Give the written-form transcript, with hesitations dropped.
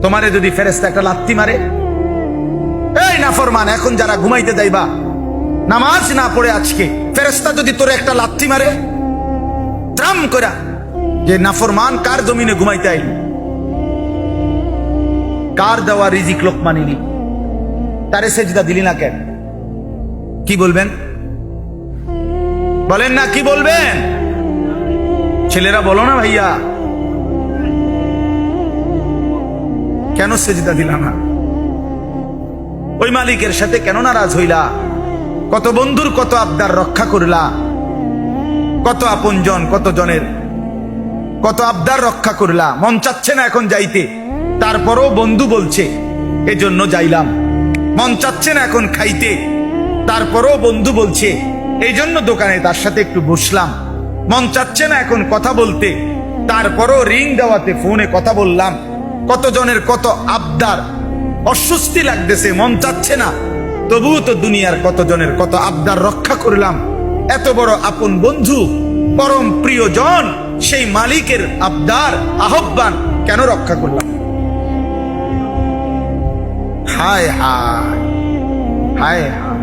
তোমারে যদি ফেরেশতা একটা লাত্তি মারে, এই নাফরমান, এখন যারা ঘুমাইতে যাইবা নামাজ না পড়ে আজকে, ফেরেশতা যদি তোরে একটা লাত্তি মারে ত্রাম করা, যে নাফরমান কার জমিনে ঘুমাইতে আইলি, কার দেওয়া রিজিক লোকমা নিলি, তারে সেজদা দিলি না কেন? কি বলবেন? বলেন না, কি বলবেন? ছেলেরা বলো না ভাইয়া, কেন সেজদা দিলা না? ওই মালিকের সাথে কেন নারাজ হইলা? কত বন্ধুর কত আবদার রক্ষা করলা, কত আপনজন কত জনের কত আবদার রক্ষা করলা। মন চাচ্ছে না এখন যাইতে, তারপরও বন্ধু বলছে এজন্য যাইলাম। মন চাচ্ছে না এখন খাইতে, তারপরও বন্ধু বলছে এই জন্য দোকানে তার সাথে একটু বসলাম। মন চাচ্ছে না এখন কথা বলতে, তারপরও রিং দেওয়াতে ফোনে কথা বললাম। কত জনের কত আবদার, অস্বস্তি লাগতেছে, মন চাচ্ছে না, তবুও তো দুনিয়ার কত জনের কত আবদার রক্ষা করলাম। এত বড় আপন বন্ধু, পরম প্রিয়জন, সেই মালিকের আবদার আহ্বান কেন রক্ষা করলাম? হায় হায় হায় হায়।